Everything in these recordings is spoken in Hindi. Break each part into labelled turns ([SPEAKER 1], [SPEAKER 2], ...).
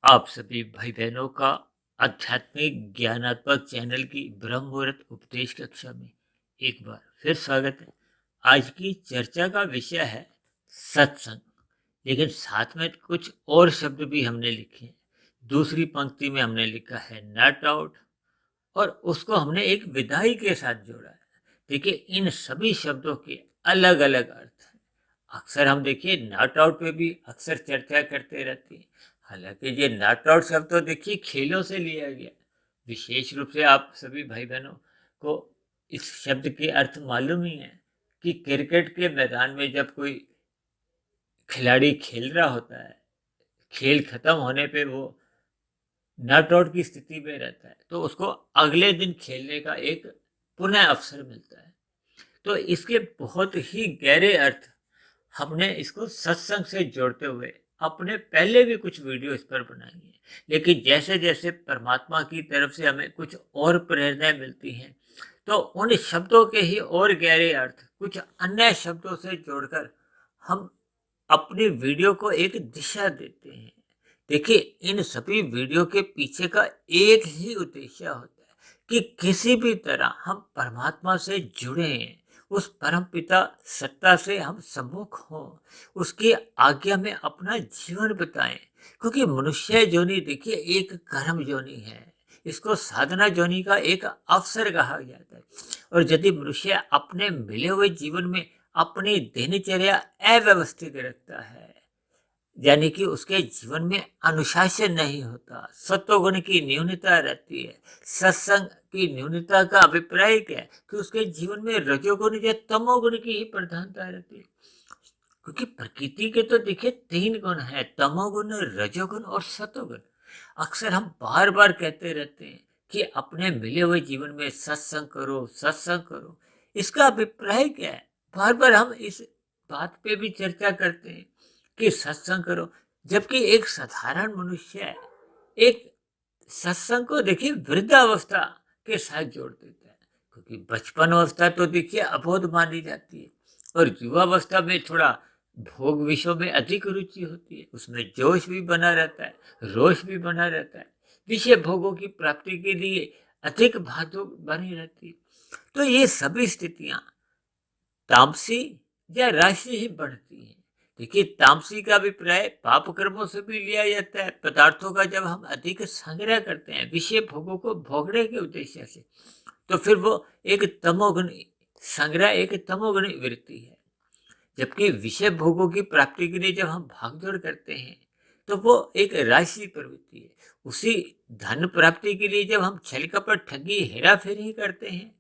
[SPEAKER 1] आप सभी भाई बहनों का आध्यात्मिक ज्ञानात्मक चैनल की ब्रह्म मुहूर्त उपदेश कक्षा में एक बार फिर स्वागत है। आज की चर्चा का विषय है सत्संग, लेकिन साथ में कुछ और शब्द भी हमने लिखे हैं। दूसरी पंक्ति में हमने लिखा है नॉट आउट और उसको हमने एक विदाई के साथ जोड़ा है। देखिए, इन सभी शब्दों के अलग अलग अर्थ हैं। अक्सर हम देखिए नॉट आउट पे भी अक्सर चर्चा करते रहते हैं। हालांकि ये नॉट आउट शब्द तो देखिए खेलों से लिया गया। विशेष रूप से आप सभी भाई बहनों को इस शब्द के अर्थ मालूम ही है कि क्रिकेट के मैदान में जब कोई खिलाड़ी खेल रहा होता है, खेल खत्म होने पे वो नॉट आउट की स्थिति में रहता है, तो उसको अगले दिन खेलने का एक पुनः अवसर मिलता है। तो इसके बहुत ही गहरे अर्थ हमने इसको सत्संग से जोड़ते हुए अपने पहले भी कुछ वीडियो इस पर बनाई हैं। लेकिन जैसे जैसे परमात्मा की तरफ से हमें कुछ और प्रेरणाएं मिलती हैं, तो उन शब्दों के ही और गहरे अर्थ कुछ अन्य शब्दों से जोड़कर हम अपनी वीडियो को एक दिशा देते हैं। देखिए, इन सभी वीडियो के पीछे का एक ही उद्देश्य होता है कि किसी भी तरह हम परमात्मा से जुड़े हैं, उस परम पिता सत्ता से हम सम्मुख हों, उसकी आज्ञा में अपना जीवन बिताएं। क्योंकि मनुष्य जोनि देखिए एक कर्म जोनि है, इसको साधना जोनि का एक अवसर कहा जाता है। और यदि मनुष्य अपने मिले हुए जीवन में अपनी दिनचर्या अव्यवस्थित रखता है, यानी कि उसके जीवन में अनुशासन नहीं होता, सत्वगुण की न्यूनता रहती है, सत्संग की न्यूनता का अभिप्राय क्या है कि उसके जीवन में रजोगुण या तमोगुण की ही प्रधानता रहती है। क्योंकि प्रकृति के तो देखिए तीन गुण है, तमोगुण, रजोगुण और सत्वगुण। अक्सर हम बार बार कहते रहते हैं कि अपने मिले हुए जीवन में सत्संग करो, सत्संग करो। इसका अभिप्राय क्या है? बार बार हम इस बात पे भी चर्चा करते हैं कि सत्संग करो, जबकि एक साधारण मनुष्य है, एक सत्संग को देखिए वृद्धावस्था के साथ जोड़ देता है। क्योंकि बचपन अवस्था तो देखिए अबोध मानी जाती है और युवावस्था में थोड़ा भोग विषयों में अधिक रुचि होती है, उसमें जोश भी बना रहता है, रोष भी बना रहता है, विषय भोगों की प्राप्ति के लिए अधिक भागदौड़ बनी रहती है। तो ये सभी स्थितियां तामसी या राशि ही बढ़ती है। देखिए, तामसी का अभिप्राय पाप कर्मों से भी लिया जाता है। पदार्थों का जब हम अधिक संग्रह करते हैं विषय भोगों को भोगने के उद्देश्य से, तो फिर वो एक तमोगुण संग्रह, एक तमोगुण वृत्ति है। जबकि विषय भोगों की प्राप्ति के लिए जब हम भागदौड़ करते हैं, तो वो एक राशि प्रवृत्ति है। उसी धन प्राप्ति के लिए जब हम छल कपट, ठगी, हेरा फेरी करते हैं,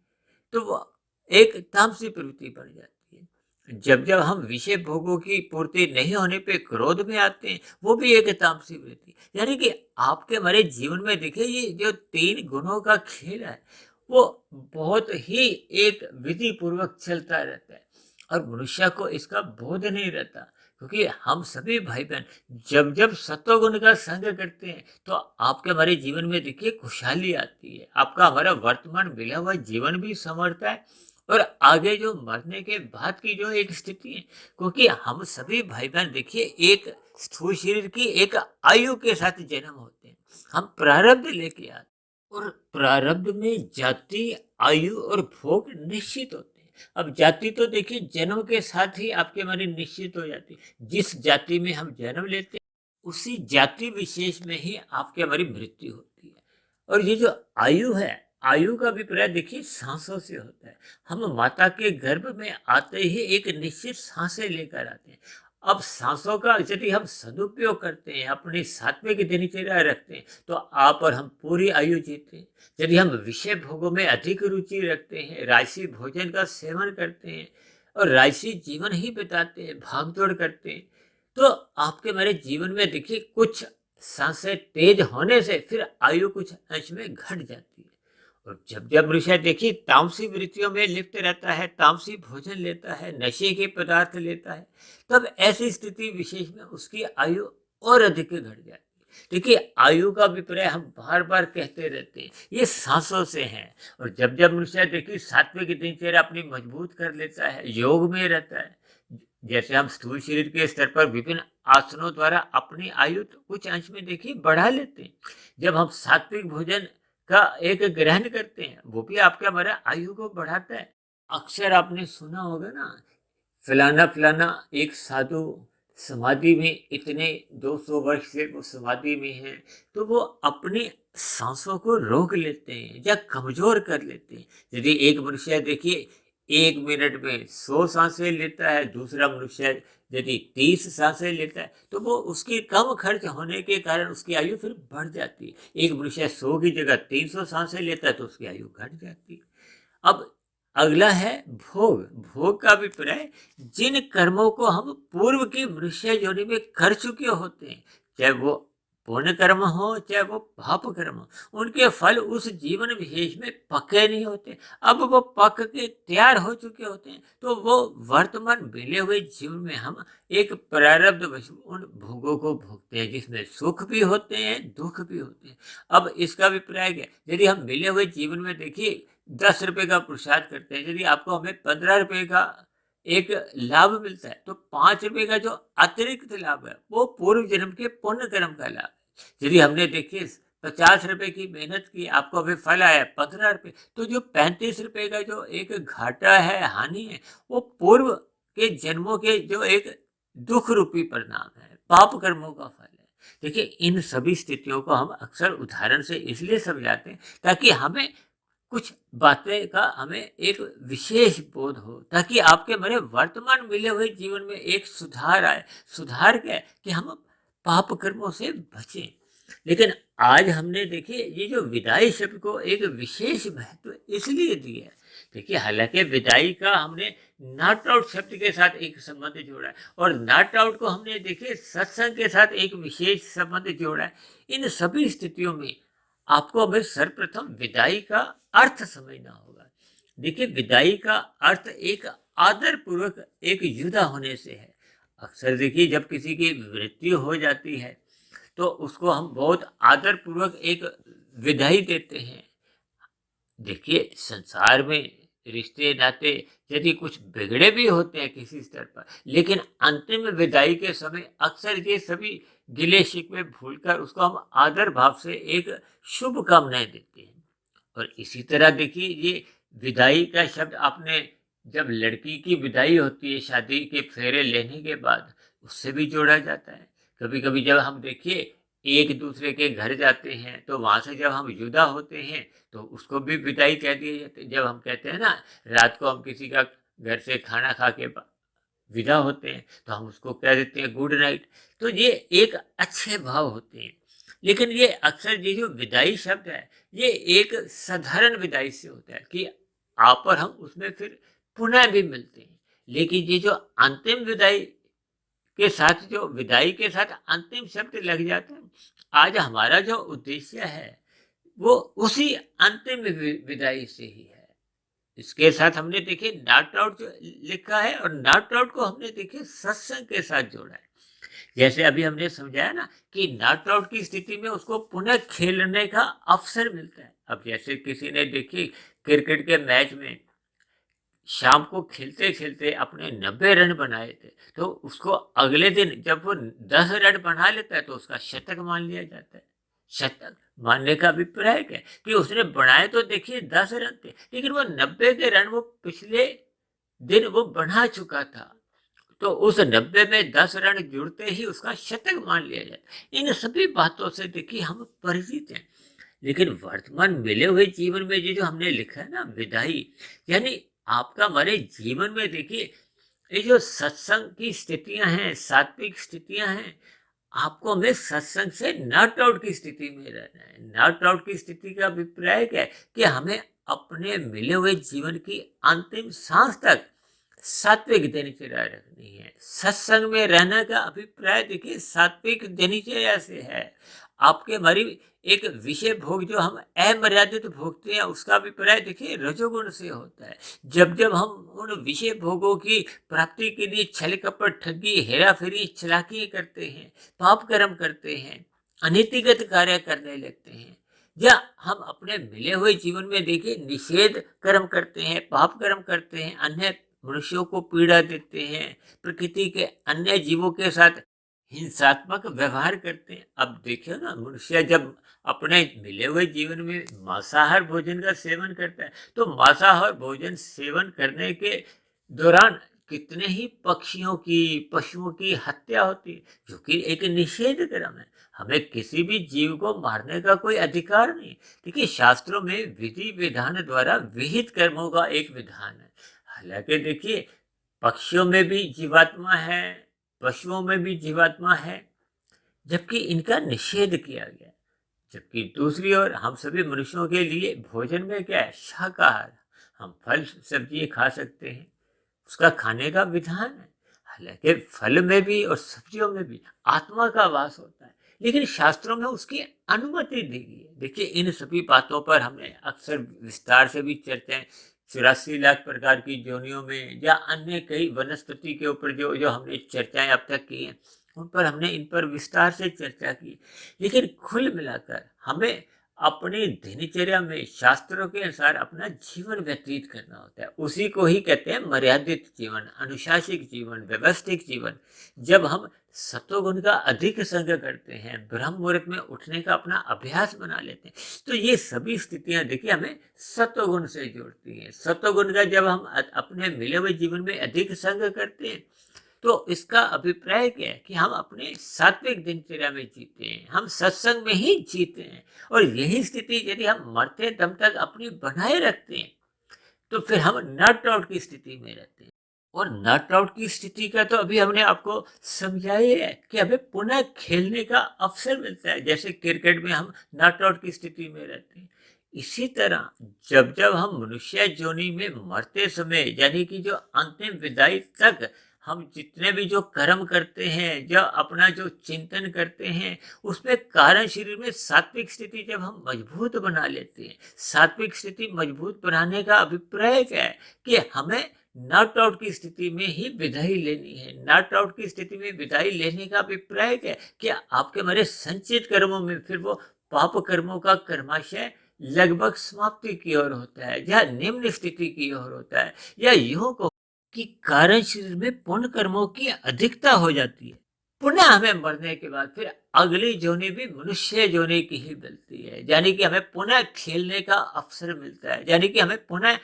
[SPEAKER 1] तो वो एक तामसी प्रवृत्ति बन जाती है। जब जब हम विषय भोगों की पूर्ति नहीं होने पे क्रोध में आते हैं, वो भी एक तामसी वृत्ति। यानी कि आपके हमारे जीवन में देखिए ये जो तीन गुणों का खेल है, वो बहुत ही एक विधि पूर्वक चलता रहता है और मनुष्य को इसका बोध नहीं रहता। क्योंकि हम सभी भाई बहन जब जब सत्वगुण का संग करते हैं, तो आपके हमारे जीवन में देखिए खुशहाली आती है, आपका हमारा वर्तमान मिला हुआ जीवन भी संवरता है और आगे जो मरने के बाद की जो एक स्थिति है, क्योंकि हम सभी भाई बहन देखिए एक स्थूल शरीर की एक आयु के साथ जन्म होते हैं, हम प्रारब्ध लेके आते हैं और प्रारब्ध में जाति, आयु और भोग निश्चित होते हैं। अब जाति तो देखिए जन्म के साथ ही आपके हमारी निश्चित हो जाती है। जिस जाति में हम जन्म लेते हैं उसी जाति विशेष में ही आपके हमारी मृत्यु होती है। और ये जो आयु है, आयु का अभिप्राय देखिए सांसों से होता है। हम माता के गर्भ में आते ही एक निश्चित सांसें लेकर आते हैं। अब सांसों का यदि हम सदुपयोग करते हैं, अपनी सात्विक दिनचर्या रखते हैं, तो आप और हम पूरी आयु जीते हैं। यदि हम विषय भोगों में अधिक रुचि रखते हैं, राशि भोजन का सेवन करते हैं और राशि जीवन ही बिताते हैं, भागदौड़ करते हैं, तो आपके मेरे जीवन में देखिए कुछ सांसें तेज होने से फिर आयु कुछ अंश में घट जाती है। और जब जब मनुष्य देखिए तामसी वृत्तियों में लिप्त रहता है, तामसी भोजन लेता है, नशे के पदार्थ लेता है, तब ऐसी स्थिति विशेष में उसकी आयु और अधिक घट जाती है। देखिए, आयु का अभिप्राय हम बार बार कहते रहते हैं, ये सांसों से है। और जब जब मनुष्य देखिए सात्विक दिनचर्या अपनी मजबूत कर लेता है, योग में रहता है, जैसे हम स्थूल शरीर के स्तर पर विभिन्न आसनों द्वारा अपनी आयु तो कुछ अंश में देखिए बढ़ा लेते हैं। जब हम सात्विक भोजन का एक ग्रहण करते हैं, वो भी आपका हमारा आयु को बढ़ाता है। अक्सर आपने सुना होगा ना, फलाना फलाना एक साधु समाधि में इतने 200 वर्ष से वो समाधि में है, तो वो अपनी सांसों को रोक लेते हैं या कमजोर कर लेते हैं। यदि एक मनुष्य देखिए 1 मिनट में 100 सांसें लेता है, दूसरा मनुष्य यदि 30 सांसें लेता है, तो वो उसकी कम खर्च होने के कारण उसकी आयु फिर बढ़ जाती है। एक मनुष्य 100 की जगह 300 सांसें लेता है तो उसकी आयु घट जाती है। अब अगला है भोग। भोग का अभिप्राय जिन कर्मों को हम पूर्व की मनुष्य योनि में कर चुके होते हैं, चाहे वो पुण्य कर्म हो चाहे वो पाप कर्म हो, उनके फल उस जीवन विशेष में पके नहीं होते। अब वो पक के तैयार हो चुके होते हैं, तो वो वर्तमान मिले हुए जीवन में हम एक प्रारब्ध वश उन भोगों को भोगते हैं, जिसमें सुख भी होते हैं दुख भी होते हैं। अब इसका अभिप्राय क्या, यदि हम मिले हुए जीवन में देखिए 10 रुपए का पुरुषार्थ करते हैं, यदि आपको हमें 15 रुपए का एक लाभ मिलता है, तो 5 रुपए का जो अतिरिक्त लाभ है वो पूर्व जन्म के पुण्य कर्म का लाभ है। यदि हमने देखिए 50 रुपए की मेहनत की, आपको अभी फल आया 15 रुपए, तो जो 35 रुपए का जो एक घाटा है, हानि है, वो पूर्व के जन्मों के जो एक दुख रूपी परिणाम है, पाप कर्मों का फल है। देखिए इन सभी स्थितियों को हम अक्सर उदाहरण से इसलिए समझाते हैं ताकि हमें कुछ बातें का हमें एक विशेष बोध हो, ताकि आपके हमारे वर्तमान मिले हुए जीवन में एक सुधार आए। सुधार क्या है कि हम पाप कर्मों से बचें। लेकिन आज हमने देखिए ये जो विदाई शब्द को एक विशेष महत्व इसलिए दिया है। देखिए हालांकि विदाई का हमने नॉट आउट शब्द के साथ एक संबंध जोड़ा है, और नॉट आउट को हमने देखिए सत्संग के साथ एक विशेष संबंध जोड़ा है। इन सभी स्थितियों में आपको हमें सर्वप्रथम विदाई का अर्थ समझना होगा। देखिए विदाई का अर्थ एक आदर पूर्वक एक युदा होने से है। अक्सर देखिए जब किसी की मृत्यु हो जाती है तो उसको हम बहुत आदर पूर्वक एक विदाई देते हैं। देखिए संसार में रिश्ते नाते यदि कुछ बिगड़े भी होते हैं किसी स्तर पर, लेकिन अंतिम विदाई के समय अक्सर ये सभी गिले शिकवे भूलकर उसको हम आदर भाव से एक शुभकामनाएं देते हैं। और इसी तरह देखिए ये विदाई का शब्द आपने, जब लड़की की विदाई होती है शादी के फेरे लेने के बाद, उससे भी जोड़ा जाता है। कभी कभी जब हम देखिए एक दूसरे के घर जाते हैं तो वहां से जब हम जुदा होते हैं तो उसको भी विदाई कह दिए जाते हैं। जब हम कहते हैं ना रात को हम किसी का घर से खाना खा के विदा होते हैं तो हम उसको कह देते हैं गुड नाइट। तो ये एक अच्छे भाव होते हैं। लेकिन ये अक्सर ये जो विदाई शब्द है ये एक साधारण विदाई से होता है कि आप और हम उसमें फिर पुनः भी मिलते हैं। लेकिन ये जो अंतिम विदाई के साथ, जो विदाई के साथ अंतिम शब्द लग जाता है, आज हमारा जो उद्देश्य है वो उसी अंतिम विदाई से ही है। इसके साथ हमने देखिए नॉट आउट जो लिखा है, और नॉट आउट को हमने देखिए सत्संग के साथ जोड़ा है। जैसे अभी हमने समझाया ना कि नॉट आउट की स्थिति में उसको पुनः खेलने का अवसर मिलता है। अब जैसे किसी ने देखिए क्रिकेट के मैच में शाम को खेलते खेलते अपने 90 रन बनाए थे, तो उसको अगले दिन जब वो 10 रन बना लेता है तो उसका शतक मान लिया जाता है। शतक मानने का अभिप्राय क्या है कि उसने बनाए तो देखिए 10 रन थे, लेकिन वो 90 के रन वो पिछले दिन वो बना चुका था, तो उस 90 में 10 रन जुड़ते ही उसका शतक मान लिया जाता है। इन सभी बातों से देखिए हम परिचित हैं। लेकिन वर्तमान मिले हुए जीवन में ये जो हमने लिखा है ना विदाई, यानी आपका हमारे जीवन में देखिए ये जो सत्संग की स्थितियां हैं, सात्विक स्थितियां हैं, आपको हमें सत्संग से नॉट आउट की स्थिति में रहना है। नॉट आउट की स्थिति का अभिप्राय क्या है कि हमें अपने मिले हुए जीवन की अंतिम सांस तक सात्विक दिनचर्या रखनी है। सत्संग में रहने का अभिप्राय देखिए सात्विक दिनचर्या से है। आपके हमारी एक विषय भोग जो हम अमर्यादित भोगते हैं उसका अभिप्राय देखिए रजोगुण से होता है। जब जब हम उन विषय भोगों की प्राप्ति के लिए छल कपट ठगी हेरा फेरी चलाकी करते हैं, पाप कर्म करते हैं, अनीतिगत कार्य करने लगते हैं, या हम अपने मिले हुए जीवन में देखिए निषेध कर्म करते हैं, पाप कर्म करते हैं, अन्य मनुष्यों को पीड़ा देते हैं, प्रकृति के अन्य जीवों के साथ हिंसात्मक व्यवहार करते हैं। अब देखिए ना, मनुष्य जब अपने मिले हुए जीवन में मांसाहार भोजन का सेवन करता है, तो मांसाहार भोजन सेवन करने के दौरान कितने ही पक्षियों की, पशुओं की हत्या होती है, जो कि एक निषेध कर्म है। हमें किसी भी जीव को मारने का कोई अधिकार नहीं। देखिए, शास्त्रों में विधि विधान द्वारा विहित कर्मों का एक विधान है। हालांकि देखिए, पक्षियों में भी जीवात्मा है, पशुओं में भी जीवात्मा है, जबकि इनका निषेध किया गया है। जबकि दूसरी ओर हम सभी मनुष्यों के लिए भोजन में क्या है? शाकाहार। हम फल सब्जी खा सकते हैं, उसका खाने का विधान है। हालांकि फल में भी और सब्जियों में भी आत्मा का वास होता है, लेकिन शास्त्रों में उसकी अनुमति दी गई है। देखिए, इन सभी बातों पर हमने अक्सर विस्तार से भी चर्चाएं 84 लाख प्रकार की योनियों में, या अन्य कई वनस्पति के ऊपर जो जो हमने चर्चाएं अब तक की हैं, उन पर हमने इन पर विस्तार से चर्चा की। लेकिन कुल मिलाकर हमें अपनी दिनचर्या में शास्त्रों के अनुसार अपना जीवन व्यतीत करना होता है। उसी को ही कहते हैं मर्यादित जीवन, अनुशासित जीवन, व्यवस्थित जीवन। जब हम सत्वगुण का अधिक संग करते हैं, ब्रह्म मुहूर्त में उठने का अपना अभ्यास बना लेते हैं, तो ये सभी स्थितियां देखिए हमें सत्वगुण से जोड़ती हैं। सत्वगुण का जब हम अपने मिले हुए जीवन में अधिक संग करते हैं, तो इसका अभिप्राय क्या है कि हम अपने सात्विक दिनचर्या में जीते हैं, हम सत्संग में ही जीते हैं। और यही स्थिति यदि हम मरते दम तक अपनी बनाए रखते हैं, तो फिर हम नट आउट की स्थिति में रहते हैं। और नट आउट की स्थिति का तो अभी हमने आपको समझाया है कि हमें पुनः खेलने का अवसर मिलता है। जैसे क्रिकेट में हम नट आउट की स्थिति में रहते हैं, इसी तरह जब जब हम मनुष्य योनि में मरते समय, यानी कि जो अंतिम विदाई तक हम जितने भी जो कर्म करते हैं, जो अपना जो चिंतन करते हैं, उसमें कारण शरीर में सात्विक स्थिति जब हम मजबूत बना लेते हैं। सात्विक स्थिति मजबूत बनाने का अभिप्राय क्या है कि हमें नॉट आउट की स्थिति में ही विदाई लेनी है। नॉट आउट की स्थिति में विदाई लेने का अभिप्राय क्या है कि आपके हमारे संचित कर्मों में फिर वो पाप कर्मों का कर्माशय लगभग समाप्ति की ओर होता है, या निम्न स्थिति की ओर होता है, या यूं को कि कारण शरीर में पुण्य कर्मों की अधिकता हो जाती है। पुनः हमें मरने के बाद फिर अगली जोनी भी मनुष्य जोनी की ही मिलती है, यानी कि हमें पुनः खेलने का अवसर मिलता है, यानी कि हमें पुनः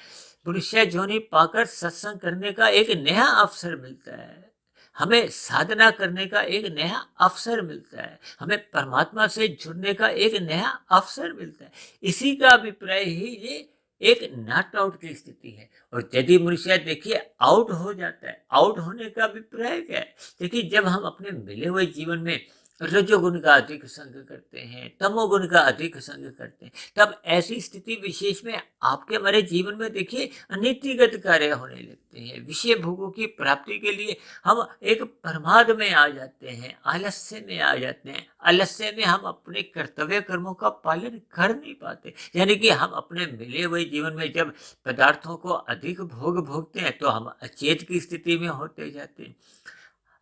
[SPEAKER 1] मनुष्य जोनी पाकर सत्संग करने का एक नया अवसर मिलता है, हमें साधना करने का एक नया अवसर मिलता है, हमें परमात्मा से जुड़ने का एक नया अवसर मिलता है। इसी का अभिप्राय ही ये एक नॉट आउट की स्थिति है। और यदि मनुष्य देखिए आउट हो जाता है, आउट होने का अभिप्राय क्या है? देखिए, जब हम अपने मिले हुए जीवन में रजोगुण का अधिक संग करते हैं, तमोगुण का अधिक संग करते हैं, तब ऐसी स्थिति विशेष में आपके हमारे जीवन में देखिए अनीतिगत कार्य होने लगते हैं। विषय भोगों की प्राप्ति के लिए हम एक प्रमाद में आ जाते हैं, आलस्य में आ जाते हैं। आलस्य में हम अपने कर्तव्य कर्मों का पालन कर नहीं पाते, यानी कि हम अपने मिले हुए जीवन में जब पदार्थों को अधिक भोगते हैं, तो हम अचेत की स्थिति में होते जाते हैं।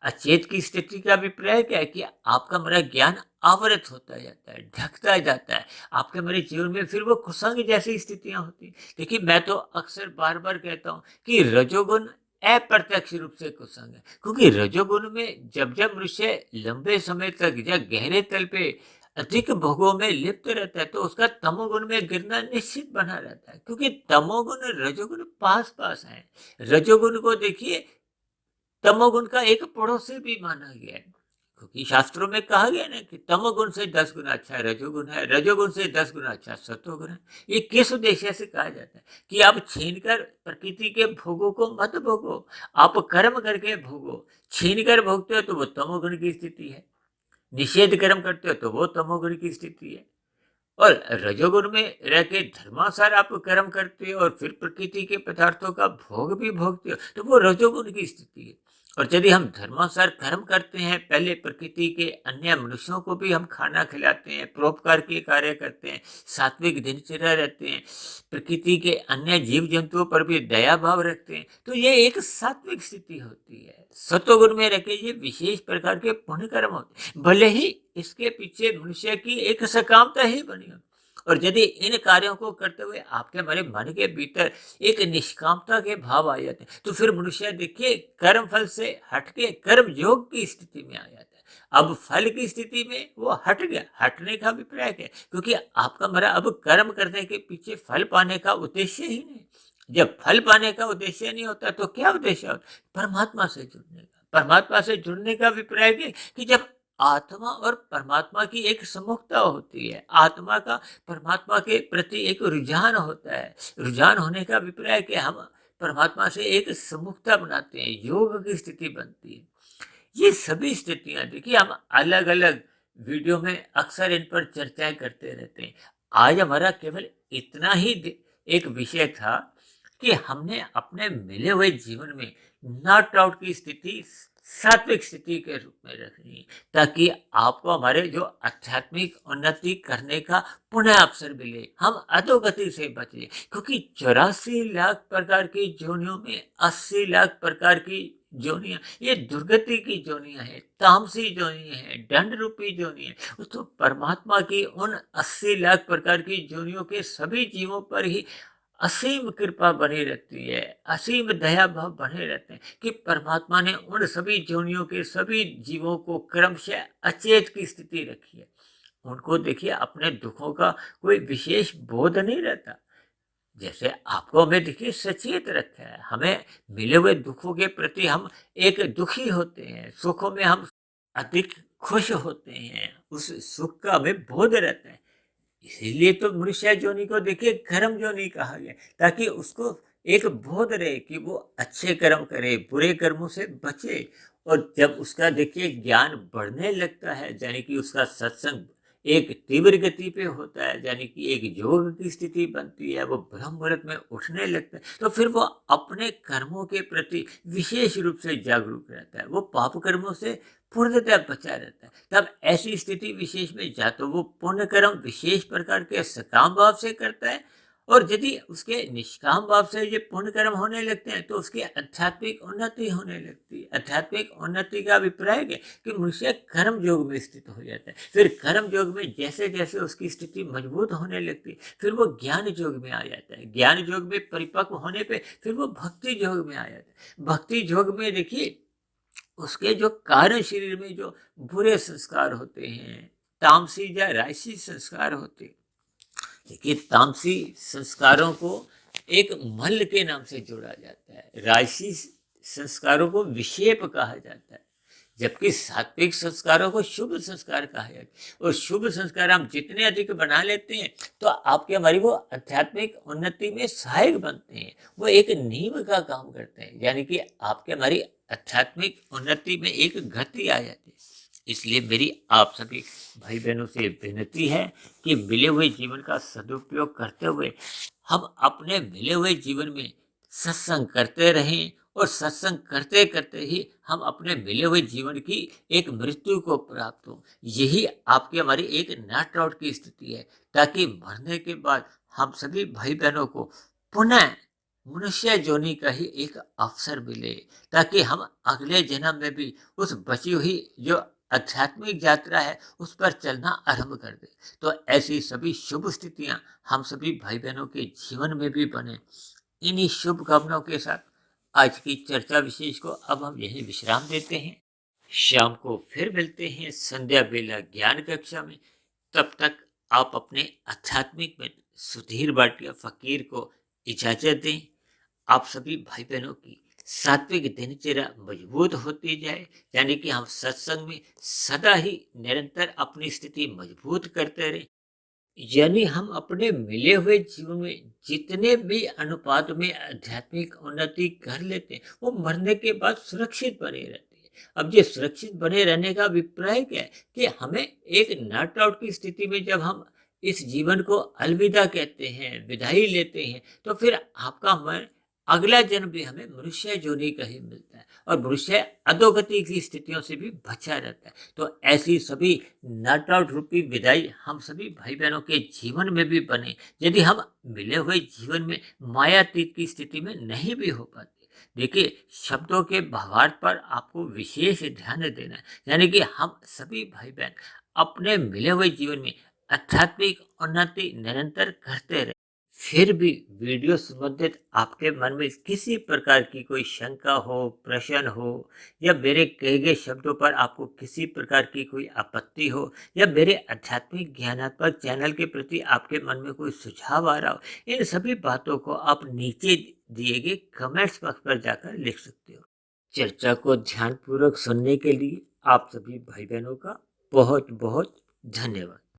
[SPEAKER 1] अचेत की स्थिति का अभिप्राय क्या है कि आपका मेरा ज्ञान आवृत होता जाता है, ढकता जाता है। आपके मेरे जीवन में फिर वो कुसंग जैसी स्थितियां होती हैं। देखिए, मैं तो अक्सर बार बार कहता हूँ कि रजोगुण अप्रत्यक्ष रूप से कुसंग है, क्योंकि रजोगुण में जब जब मनुष्य लंबे समय तक या गहरे तल पे अधिक भोगों में लिप्त रहता है, तो उसका तमोगुण में गिरना निश्चित बना रहता है, क्योंकि तमोगुण रजोगुण पास पास है। रजोगुण को देखिए तमोगुण का एक पड़ोसी भी माना गया है, क्योंकि शास्त्रों में कहा गया ना कि तमोगुण से 10 गुना अच्छा रजोगुण है, रजोगुण से 10 गुना अच्छा सत्वगुण है। ये किस उद्देश्य से कहा जाता है कि आप छीनकर प्रकृति के भोगों को मत भोगो, आप कर्म करके भोगो। छीन कर भोगते हो तो वो तमोगुण की स्थिति है, निषेध कर्म करते हो तो वो तमोगुण की स्थिति है। और रजोगुण में रह के धर्मानुसार आप कर्म करते हो और फिर प्रकृति के पदार्थों का भोग भी भोगते हो, तो वो रजोगुण की स्थिति है। और यदि हम धर्मानुसार कर्म करते हैं, पहले प्रकृति के अन्य मनुष्यों को भी हम खाना खिलाते हैं, परोपकार के कार्य करते हैं, सात्विक दिनचर्या रहते हैं, प्रकृति के अन्य जीव जंतुओं पर भी दया भाव रखते हैं, तो ये एक सात्विक स्थिति होती है। सत्वगुण में रह के ये विशेष प्रकार के पुण्य कर्म होते हैं, भले ही इसके पीछे मनुष्य की एक सकामता ही बनी हो। और यदि इन कार्यों को करते हुए आपके हमारे मन के भीतर एक निष्कामता के भाव आ जाते हैं, तो फिर मनुष्य देखिए कर्म फल से हटके कर्म योग की स्थिति में आ जाता है। अब फल की स्थिति में वो हट गया, हटने का अभिप्राय क्या है? क्योंकि आपका हमारा अब कर्म करने के पीछे फल पाने का उद्देश्य ही नहीं। जब फल पाने का उद्देश्य नहीं होता तो क्या उद्देश्य होता? परमात्मा से जुड़ने का। परमात्मा से जुड़ने का अभिप्राय क्या है? कि जब आत्मा और परमात्मा की एक सम्मुखता होती है, आत्मा का परमात्मा के प्रति एक रुझान होता है। रुझान होने का अभिप्राय कि हम परमात्मा से एक सम्मुखता बनाते हैं, योग की स्थिति बनती है। ये सभी स्थितियाँ देखिए हम अलग-अलग वीडियो में अक्सर इन पर चर्चाएँ करते रहते हैं। आज हमारा केवल इतना ही एक विषय था कि हमने अपने मिले हुए जीवन में नॉट आउट की स्थिति सात्विक स्थिति के रूप में रखनी है, ताकि आपको हमारे जो आध्यात्मिक उन्नति करने का पुनः अवसर मिले, हम अधोगति से बचे। क्योंकि 84 लाख प्रकार की योनियों में 80 लाख प्रकार की जोनियां, ये दुर्गति की जोनियां हैं, तामसी जोनियां हैं, दंड रूपी जोनियां हैं। तो परमात्मा की उन 80 लाख प्रकार की जोनियों के सभी जीवों पर ही असीम कृपा बनी रहती है, असीम दया भाव बने रहते हैं कि परमात्मा ने उन सभी जोनियों के सभी जीवों को क्रमशः अचेत की स्थिति रखी है। उनको देखिए अपने दुखों का कोई विशेष बोध नहीं रहता। जैसे आपको हमें देखिए सचेत रखा है, हमें मिले हुए दुखों के प्रति हम एक दुखी होते हैं, सुखों में हम अधिक खुश होते हैं, उस सुख का हमें बोध रहता है। इसीलिए तो मनुष्य योनि को देखिए कर्म योनि कहा गया, ताकि उसको एक बोध रहे कि वो अच्छे कर्म करे, बुरे कर्मों से बचे। और जब उसका देखिए ज्ञान बढ़ने लगता है, यानी कि उसका सत्संग एक तीव्र गति पे होता है, यानी कि एक योग की स्थिति बनती है, वो ब्रह्म मुहूर्त में उठने लगता है, तो फिर वो अपने कर्मों के प्रति विशेष रूप से जागरूक रहता है, वो पाप कर्मों से पूर्णतः बचा रहता है। तब ऐसी स्थिति विशेष में या तो वो पुण्य कर्म विशेष प्रकार के सकाम भाव से करता है, और यदि उसके निष्काम भाव से ये पुण्य कर्म होने लगते हैं तो उसकी आध्यात्मिक उन्नति होने लगती है। आध्यात्मिक उन्नति का अभिप्राय है कि मनुष्य कर्म योग में स्थित हो जाता है। फिर कर्म योग में जैसे जैसे उसकी स्थिति मजबूत होने लगती है, फिर वो ज्ञान योग में आ जाता है। ज्ञान योग में परिपक्व होने पे फिर वो भक्ति योग में आ जाता है। भक्ति योग में देखिए उसके जो कार्य शरीर में जो बुरे संस्कार होते हैं, तामसी या राजसी संस्कार होते हैं, देखिए तामसी संस्कारों को एक मल के नाम से जोड़ा जाता है, राजसी संस्कारों को विक्षेप कहा जाता है, जबकि सात्विक संस्कारों को शुभ संस्कार कहा जाता है। और शुभ संस्कार हम जितने अधिक बना लेते हैं तो आपके हमारी वो आध्यात्मिक उन्नति में सहायक बनते हैं, वो एक नींव का काम करते हैं, यानी कि आपके हमारी आध्यात्मिक उन्नति में एक गति आ जाती है। इसलिए मेरी आप सभी भाई बहनों से विनती है कि मिले हुए जीवन का सदुपयोग करते हुए हम अपने मिले हुए जीवन में सत्संग करते रहें, और सत्संग करते करते ही हम अपने मिले हुए जीवन की एक मृत्यु को प्राप्त हो। यही आपकी हमारी एक नॉट आउट की स्थिति है, ताकि मरने के बाद हम सभी भाई बहनों को पुनः मनुष्य योनि का ही एक अवसर मिले, ताकि हम अगले जन्म में भी उस बची हुई जो आध्यात्मिक यात्रा है उस पर चलना आरंभ कर दे। तो ऐसी सभी शुभ स्थितियां हम सभी भाई बहनों के जीवन में भी बने। इन्हीं शुभ कामनाओं के साथ आज की चर्चा विशेष को अब हम यही विश्राम देते हैं। शाम को फिर मिलते हैं संध्या बेला ज्ञान कक्षा में। तब तक आप अपने आध्यात्मिक में सुधीर भाटिया फकीर को इजाजत दें। आप सभी भाई बहनों की सात्विक दिनचर्या मजबूत होती जाए, यानी कि हम सत्संग में सदा ही निरंतर अपनी स्थिति मजबूत करते रहे, यानी हम अपने मिले हुए जीवन में जितने भी अनुपात में आध्यात्मिक उन्नति कर लेते हैं वो मरने के बाद सुरक्षित बने रहते हैं। अब ये सुरक्षित बने रहने का अभिप्राय क्या है कि हमें एक नॉट आउट की स्थिति में जब हम इस जीवन को अलविदा कहते हैं, विदाई लेते हैं, तो फिर आपका मन अगला जन्म भी हमें मनुष्य योनि का ही मिलता है, और मनुष्य अधोगति की स्थितियों से भी बचा रहता है। तो ऐसी सभी नॉट आउट रूपी विदाई हम सभी भाई बहनों के जीवन में भी बने, यदि हम मिले हुए जीवन में मायातीत की स्थिति में नहीं भी हो पाते। देखिए शब्दों के भावार्थ पर आपको विशेष ध्यान देना है, यानी कि हम सभी भाई बहन अपने मिले हुए जीवन में आध्यात्मिक उन्नति निरंतर करते रहे, फिर भी वीडियो संबंधित आपके मन में किसी प्रकार की कोई शंका हो, प्रश्न हो, या मेरे कहे गए शब्दों पर आपको किसी प्रकार की कोई आपत्ति हो, या मेरे आध्यात्मिक ज्ञानात्मक चैनल के प्रति आपके मन में कोई सुझाव आ रहा हो, इन सभी बातों को आप नीचे दिए गए कमेंट्स बॉक्स पर जाकर लिख सकते हो। चर्चा को ध्यानपूर्वक सुनने के लिए आप सभी भाई बहनों का बहुत बहुत धन्यवाद।